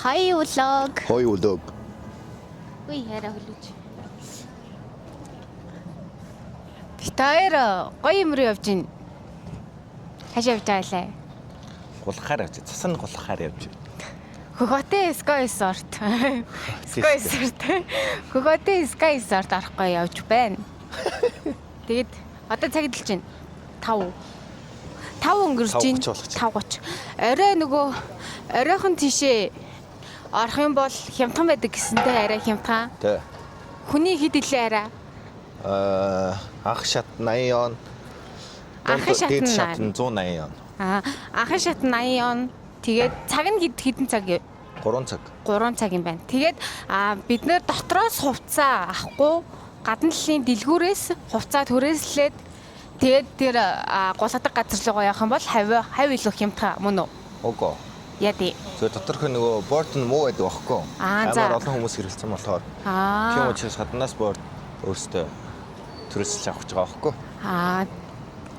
Хай влог. Хой влог. Үй хараа хөлөөч. Битээр гоё юм руу явж гин. Хашаа явж байгаа лээ. Гулхаар явж, цасан гулхаар явж. Хөхөтэй Sky Resort. Sky Resort. Хөхөтэй Sky Resort арахгүй явж байна. Тэгэд одоо цаг идэлж байна. 5 өнгөрч байна. 5:30. Орой нөгөө оройхон тийшээ орох юм бол хямдхан байдаг гэсэнтэй арай хямдхан. Тэ. Хүний хэд илээ арай? Анх шат 80 он. Анхны шат нь 180 он. Анхны шат 80 он. Тэгээд цаг нь хэдэн цаг вэ? 3 цаг. 3 цаг юм байна. Тэгээд бид нэр дотроос хувцас авахгүй гадна талын дэлгүүрээс хувцас түрээслээд тэгээд тэр гулгадаг газар руу явах юм бол хав илүү хямдхан мөн үү? Үгүй. Яди. зөв доторх нөгөө борд нь муу байдаг байхгүй. За. Олон хүмүүс хэрэгэлсэн болохоор. Тийм учраас гаднаас борд өөртөө түрээсэлж авах гэж байгаа байхгүй.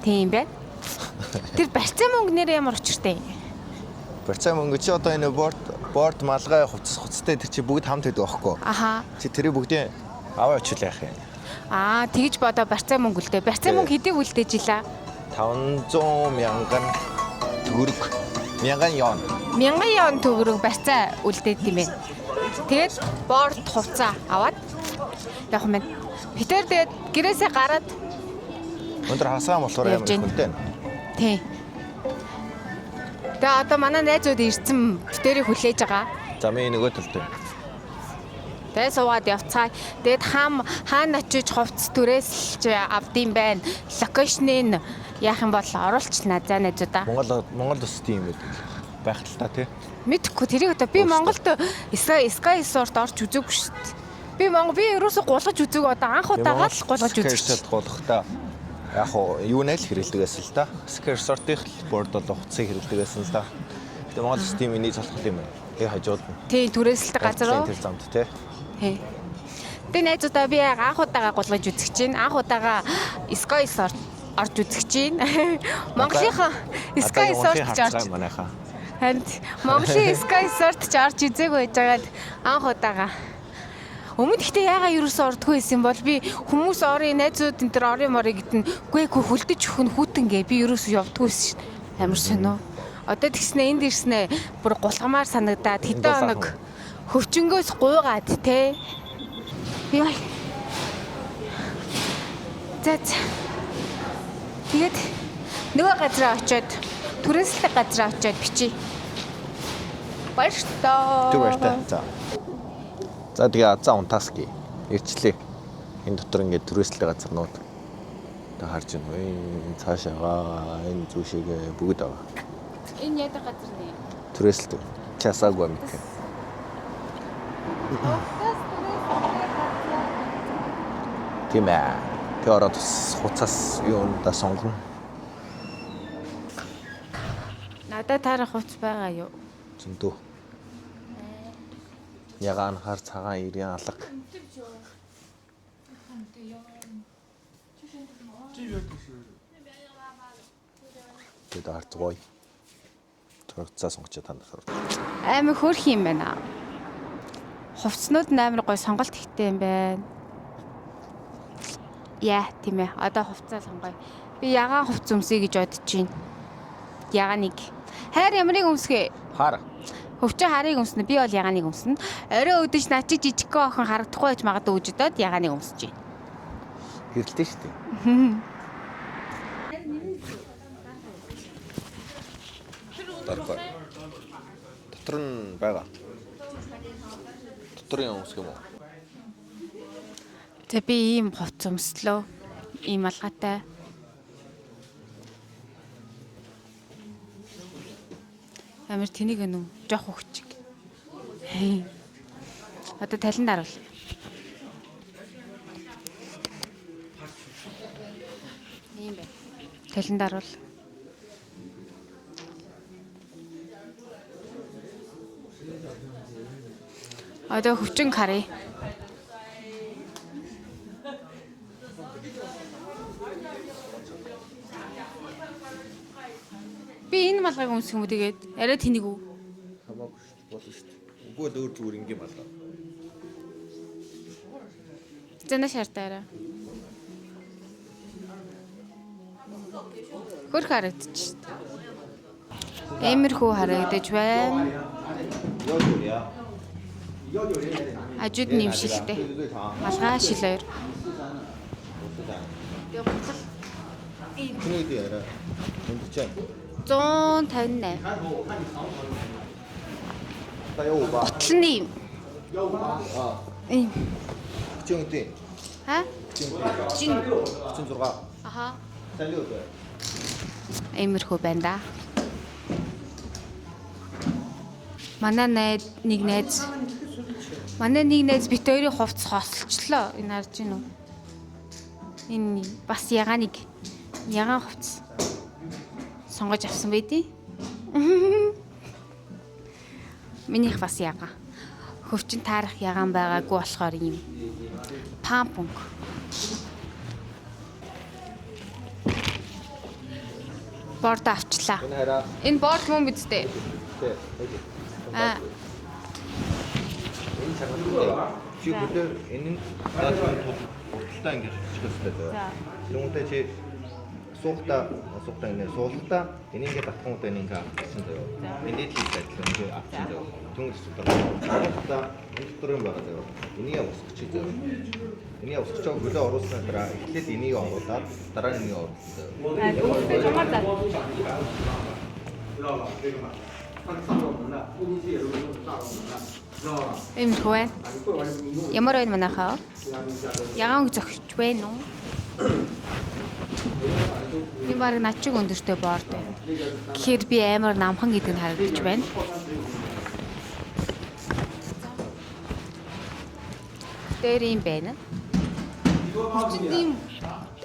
Тийм бэ. Тэр барьцаа мөнгө нэр ямар учиртай? Барьцаа мөнгө чи одоо энэ борд малгай хувцастай тэр чи бүгд хамт байдаг байхгүй. Чи тэрийг бүгдээ аваа очил яах юм. Тэгж бодоо барьцаа мөнгө үлдээ. Барьцаа мөнгө хэдийг үлдээж ила? 500 мянган төгрөг. Мянган yon. 1000 yon төгрөг барьцаа үлдээд юм байна. Тэгээд борд хувцас аваад явах юм байна. Битэр тэгээд гэрээсээ гараад өндөр хасаа болохоор ямар хүнтэй. Тий. Тэгээ одоо манай найзууд ирсэн битэрийг хүлээж байгаа. За миний нөгөө талд. Тэгээ суугаад явцгаа. Тэгээд хаана очиж хувцас түрээсэлж авдсан байна. Локейшнийг яах юм бол оруулчихна за найзуудаа. Монгол ус тийм байх л та тий. Мэдхгүй тэрийг одоо би Монголд Sky Resort орж үзээгүй шүү дээ. Би ерөөсө гулгаж үзээгүй одоо анх удаага л гулгаж үзчихсэн. Гулгахдаа яг юу нэл хэрэглэдэгээс л та. Sky Resort-ийн борд бол хуцсыг хэрэглэдэгээс л та. Тэгээ Монгол ус тийм энийг залхах юм байна. Тэгээ хажууд нь. Тий түрээсэлдэг газар уу? Тэр замд тий. Тэгээ найзуудаа би анх удаага гулгаж үзэж чинь анх удаага Sky Resort орж үзэж чинь Монголынхаа Sky Resort ч орж манайхаа. Харин Монголын Sky Resort ч орж үзээгүй байж байгаад анх удаага. Өмнө гэхдээ яагаад юусэн ордгүй байсан бол би хүмүүс орын найзууд энэ төр орын морыг гэдэн гүй хөлдөж өхөн хүүтэнгээ би юусэн явдгүй байсан амар сонио. Одоо тэгснэ энд ирснэ бүр гулгамаар санагдаад хэдэн хоног хөвчнгөөс гуйгаад те. Яа. Тэгээд нөгөө газараа очиод түрээслэх газараа очиод бичиж. Баярлалаа. Түгээртэй. За тэгээ азаа унтааски ирчлээ. Энэ дотор ингээд түрээслэх газарнууд та харж байна. Энэ цаашаага энэ зүүшээгээ бүгд байгаа. Энэ яадаг газар нэ? Түрээслэх. Часаагүй юм гэх. Тийм ээ. Тэр ороод хуцаас юунда сонгоно. Надад тарах хувц байгаа юу? Зөндөө. Ягаан хар цагаан ирийн алга. Тэд арцгой. Төрөгцөө сонгочод танд сар. Амар хөөрх юм байна. Хувцснууд амар гой сонголт ихтэй юм байна. Яа, тийм ээ. Одоо хувцас сонгоё. Би ягаан хувц өмсөе гэж бодож байна. Ягааныг. Хайр ямарыг өмсгөө? Хар. Хөвчөө харыг өмснө. Би бол ягааныг өмснө. Орой өдөж наа чи жижигхэн охин харагдахгүй байж магадгүй үжидод ягааныг өмсөж байна. Хэрэлдэж штэ. Дотор нь байгаа. Доторын өмсөх юм уу? Тэ би ийм хувц өмслөө. Ийм алгаатай. Амар тэнийг нүү жоох хөвчг. Одоо талент харуул. Ийм бай. Талент харуул. Одоо хөвчин харъя. Би энэ малгайг өмсөх юм уу тэгээд арай тэнийг үү? Хамаагүй шүү дээ. Болно шүү дээ. Үгүй л өөр зүгээр ингийн болоо. Зэнэ шаартаараа. Хөрх харагдчих. Эмэрхүү харагдаж байна. Хажууд нэмшилтэй. Малгай шил хоёр. Күнийд яра. Өндөрч. 158. Та яа ба. Ботлоны юм. Ийм. Хүчтэй. Ха? Чин. 36. Аха. Салют. Эмэрхүү байна да. Манай нэг найз бит хоёрын хувцас хосолчлоо. Энэ харж гинүү. Энэ бас ягаан хувцас сонгож авсан байдیں۔ Минийх бас ягаан. Хөвчин таарах ягаан байгаагүй болохоор юм. Пампунг. Борд авчлаа. Энэ борд мөн биз дээ. Аа. Энэ цагаан чи бүлээр энэ даасан тултаа ингэж хэвчээстэй. Түүнтэй чи суухдаа энийгээ татхануудаа ингээ авчихсан заяа. Энийг хийх ажил ингээ авчихсан заяа. Түнс суухдаа энэ дотор юм байгаа заяа. Энийг усгачих заяа. Энийг усгачаа хөлөө оруулсан дараа эхлээд энийг оруулаад дараа нь энийг оруулсан заяа. Эмэрхүү. Ямар байна манайхаа? Ягаан зөгч байна уу? Энэ баг начиг өндөртэй борд байна. Тэгэхээр би амар намхан гэдэг нь харагдаж байна. Дээр юм байна.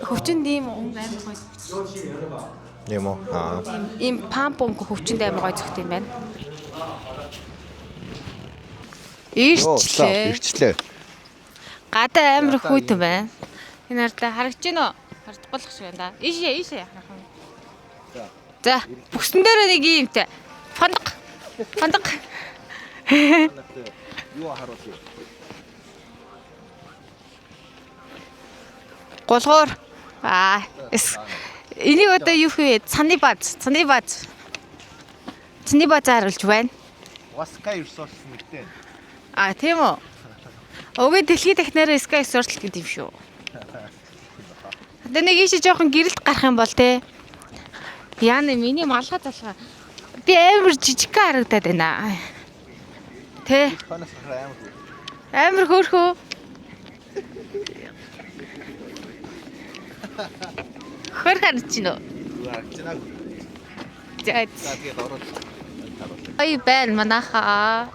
Хөвчөнд ийм амар гоё. Юм уу? Аа. Ийм пампунг хөвчөнд амар гоё зөгт юм байна. Ирчлээ. Гадаа амар хүйтэн байна. Энэ хардаа харагдаж байна уу? Хардахгүй л шиг байна да. Ийшээ харах юм. За, бүксэн дээр нэг юмтай. Фандак. Юу харуулъя? Голгоор. Энийг одоо юу хвэ? Цаны баз харуулж байна. Sky Resource нэгтэй. Тийм үү? Өгийн дэлхийд дахнаараа Sky Resource гэдэг юм шүү. Одоо нэг ийшээ жоохон гэрэлт гарах юм бол те. Яна миний малгай залгаа. Би амар жижиг харагдаад байна. Тэ. Амар хөөрхөө. Хөр харж гинөө. Ой байна манайхаа.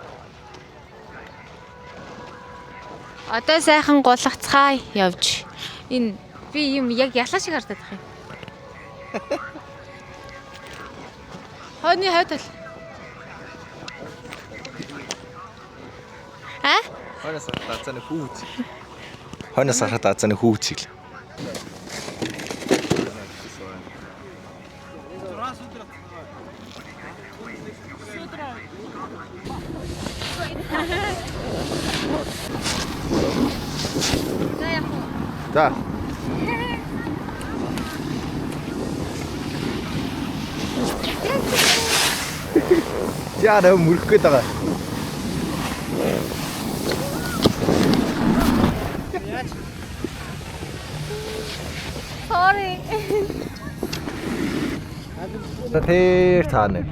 Одоо сайхан гулгацгаая явж. Энэ би юм яг ялаа шиг хардаад байх юм. Хойны хойдол. Хойноос харахад азаны хүүцэг л. За. Яа мөрөх гээд байгаа. Sorry. Тэр тааны.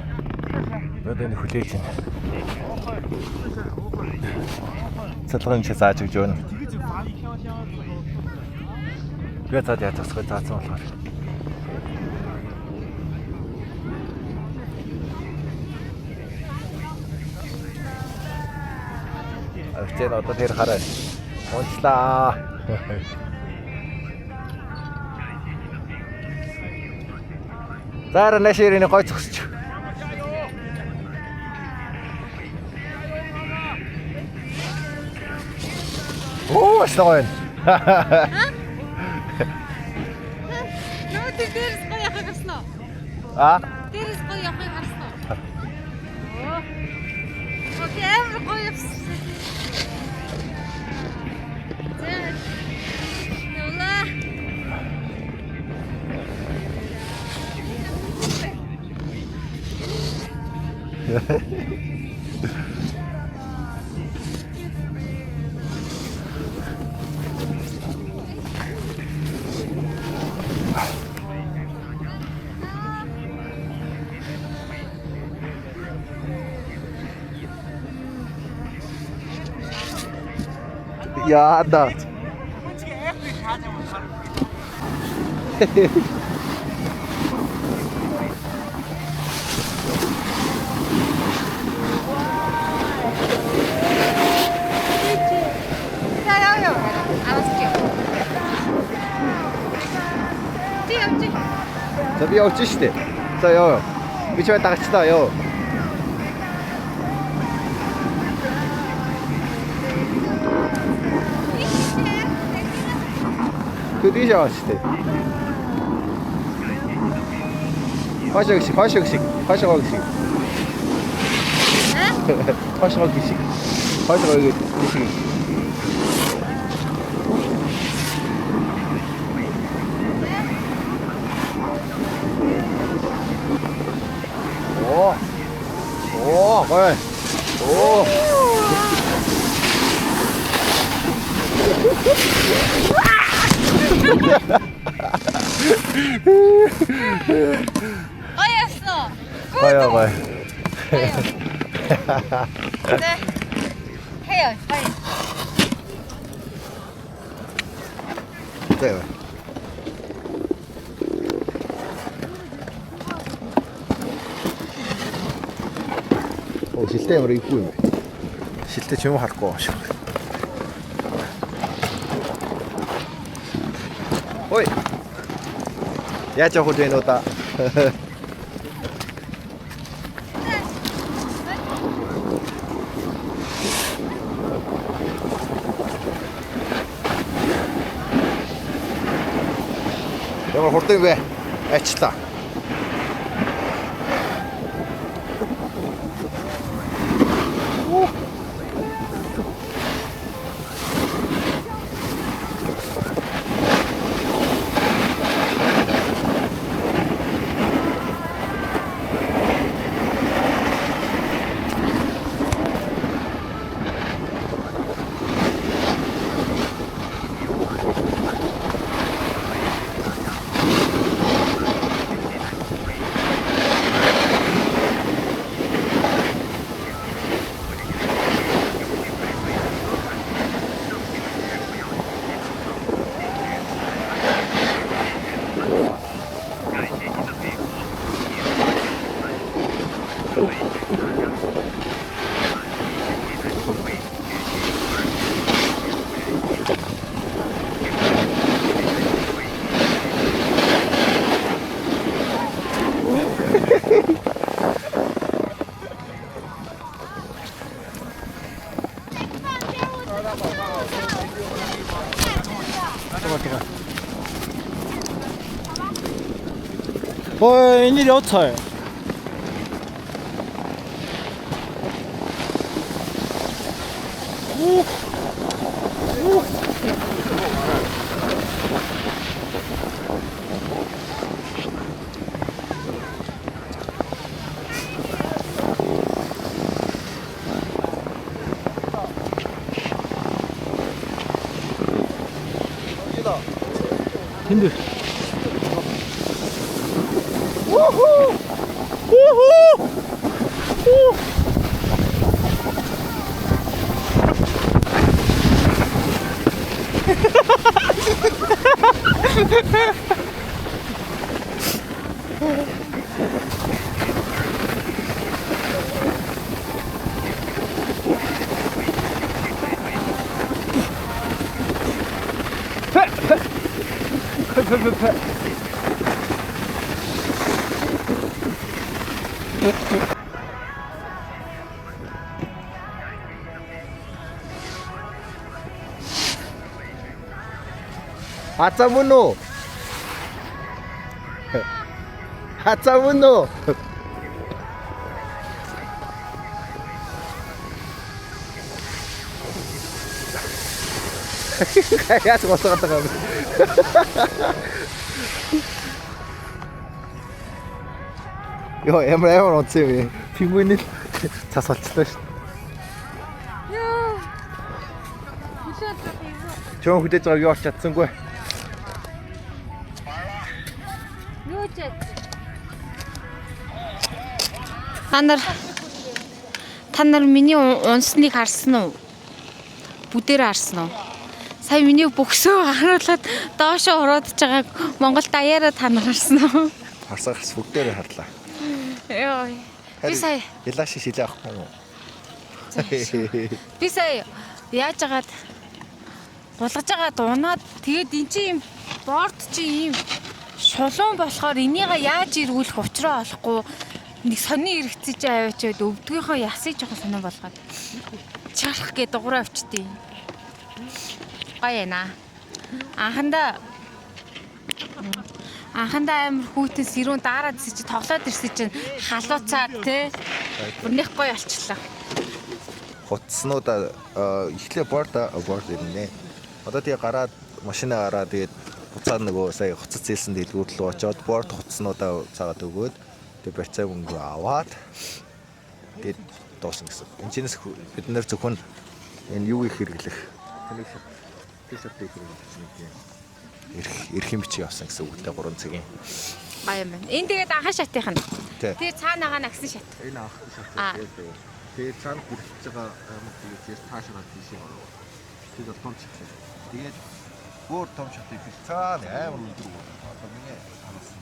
Өдөөний хүлээж байна. Цалгын чи зааж өгч байна. Би цаад яцсах заасан болохоор. Авчээд одоо тэр хараа. Уншлаа. Зара нэшэрийн гой зогсч. Оо, стойн. Нөө дээрс гоё яхаг гарснаа. А? Дээрс гоё яхаг гарснаа. Оо. Окей, амар Ой. Явлаа. Яада. Яа. Аласч. Ти явж. За би явж штэ. За яа. Би ч дагчлаа ёо. Төдий яваач штэ. Хашаа гişik. Хашаа гişik. Хашаа гişik. Хашаа гişik. Ồ, coi. Ồ. Оёсоо. Coi coi. 네. 해요. 빨리. Đây rồi. Ồ, 실대 머리 입고 있네. 실대 좀 할 거. 어이. 야, 저 호주에 넣었다. 이걸 홀딩 왜? 애치다. 웬일이 어쩔? 힘들. 우후! 우후! 우! 아짜문노. 아짜문노. Яаж гоцоод байгаа юм. Йоо, ямар онцгой. Пингвиний цас болчихлоо шүү. Яа. Чон хүлээж байгааг юу ч чадсангүй. Юу ч. Та нар миний унсныг харсан уу? Бүдээр харсан уу? Сая миний бөксөө харуулад доошоо уруудж байгааг Монгол даяараа та нар харсан уу? Харсаа бүгдээр харлаа. Яа. Би сая Ялааш шилээ авахгүй юу? Би сая яаж агаад булгаж агаад унаад тэгээд эн чинь юм борд чи юм шулуун болохоор энийгээ яаж ирүүлэх учраа олохгүй нэг сонин иргэцэж аваачаад өвдгийнхөө ясыг жоохон сонин болгоод чарах гэ дугаараа авчдээ. Баяна. Анхандаа амар хүүтэн сэрүүн дараад ирсэн чи тоглоод ирсэн чинь халууцаад те бүрнийх гоё олчлаа. Хоцснуудаа эхлээ борд ирнэ. Одоо тэгээ гараад машинаа гараад тэгээд буцаад нөгөө сая хоцц зээлсэн дэлгүүр рүү очоод борд хоцснуудаа цаагаад өгөөд тэгээд барьцаа мөнгө аваад тэгээд дуусан гэсэн. Энэчнээс бид нэр зөвхөн энэ юу их хэрэглэх. Тэсэптэй хэрэглэх. Ирэх юм бичиг авсан гэсэн үгтэй 3 цагийн. Гай юм байна. Энэ тэгээд анхан шатынх нь. Тэгээ цаанаага нагсан шат. Энэ анхан шат. Тэгээд цаана бүрдэж байгаа юм тэгээд таашаад тийшээ ороо. Тэгээд том чигтэй. Тэгээд өөр том шатыг биш цаана амар өндөр. Одоо миний харсан.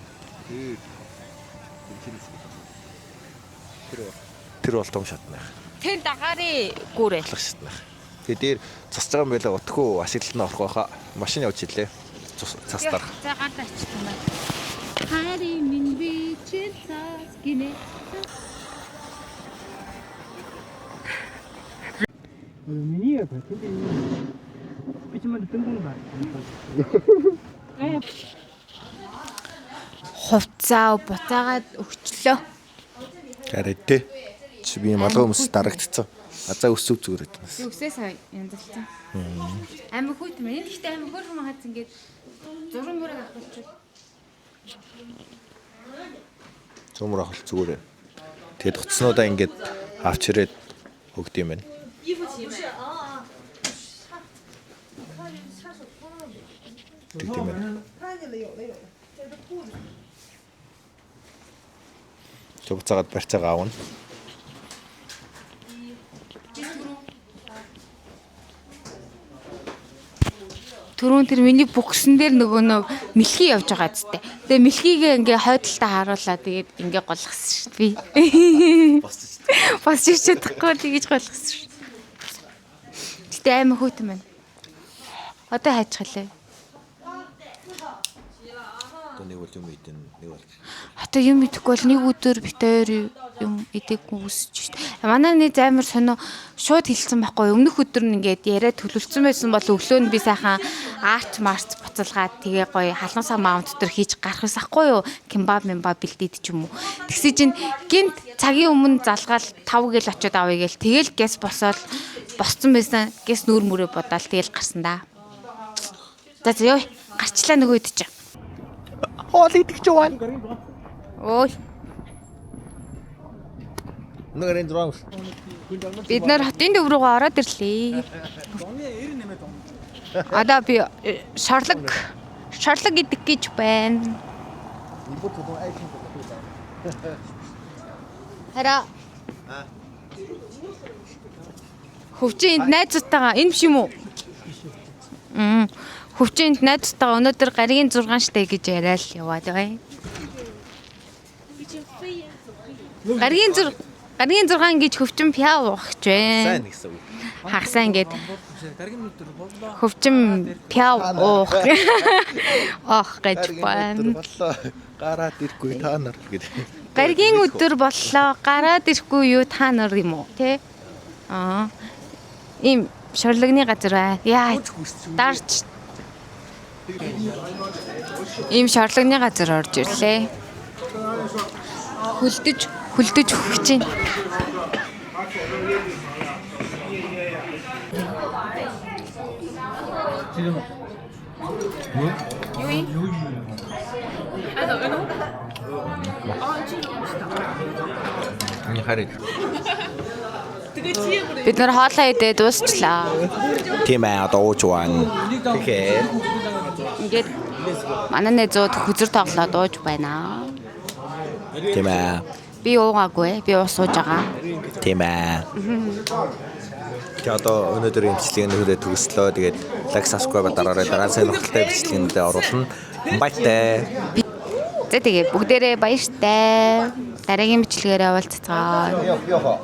Тэгээд тэр бол том шат нэх. Тэн дагаарын гүрээ. шатнах. Тэгээд дээр цасж байгаа юм байлаа утггүй ашиглалтанд орох байхаа. Машин явж илээ. Цас дарах. За гадаа очсон байна. Хари минь би чил цас гинэ. Миний яа тийм би ч мань дэнгэн ба. Хувцаа буцаагаад өгчлөө. Гарэдэ. Чи би малгай хүмүүс дарагдцсан. Азаа өсөв зүгээр байднаас. Өсөө сая янзлцсан. Амиг хүйт мэн. Энэ ихтэй амиг хөрхөн хаац ингээд зураг мөрөг авчихвч. Зурмөр авах зүгээр. Тэгээд хоцснуудаа ингээд авч ирээд өгд юм байна. Тийм байна. Буцаагаад барьцаагаа аавна. Түрүүн тэр миний бүксэн дээр нөгөө мэлхий явж байгаа зү. Тэгээ мэлхийгээ ингээ хойдолтой харуулаа тэгээд ингээ голгосон шүү дээ би. Босч чадахгүй тэгэж голгосон шүү. Гэтэ аймаг хүүтэн байна. Одоо хайчих хэлээ. Одоо нэг бол юм идэн нэг бол. Одоо юм идэхгүй бол нэг өдөр бит хоёр юм идэггүй үсэж шүү дээ. Манай нэг займар сонио шууд хэлсэн байхгүй. Өмнөх өдөр нь ингээд яриад төлөвлөсөн байсан бол өглөө нь би сайхан арт март буцалгаад тэгээ гоё халуун сав маунт төр хийж гарах байсан хгүй юу? Кимбаб бэлдээд ч юм уу. Тэгсээ чинь гинт цагийн өмнө залгаал 5 гээл очиод авъя гээл тэгэл гэс босоод босцсон байсан. Гэс нүүр мөрөө бодаал тэгэл гарсан да. За ёо гарчлаа нөгөө идэж. Хоол идэх ч уу. Ой. Нэгэн дрон. Бид нар хотын төв рүү ороод ирлээ. Одоо би шорлог идэх гэж байна. Хараа. Хөвчөнд найзтайгаа энэ биш юм уу? Хөвчөнд найзтайгаа өнөөдөр гаригийн 6 штэ гэж яриад яваад байгаа юм. Гаригийн 6 гэж хөвчөн пяа уухч байна. Сайн гэсэн үг. Хагасаа ингээд хөвчөн пяа уух гэж байна. Гараад ирэхгүй та нар гэдэг. Гаригийн өдөр боллоо. Гараад ирэхгүй юу та нар юм уу? Тэ? Ийм шорлогны газар бай. Яа. Дарж. Ийм шорлогны газар орж ирлээ. Хүлдэж өгч чинь. 아니 харин. Бид нэр хоолоо идээ дуусчлаа. Тийм ээ одоо ууж байна. Тэгэхээр Ингээд манай нэзүүд хүзэр тоглоод ууж байна. Тийм ээ. Би уугаагүй. Би ус ууж байгаа. Тийм ээ. Тэгээ одоо өнөөдрийн бичлэгийн нөхөдөө төгслөө. Тэгээд лайк subscribe дараарай. Дараа сонирхолтой бичлэгнүүдэд оруулна. Баяртай. За тэгээ бүгдээрээ баяртай. Дараагийн бичлэгээр уулзцаа. 뼈.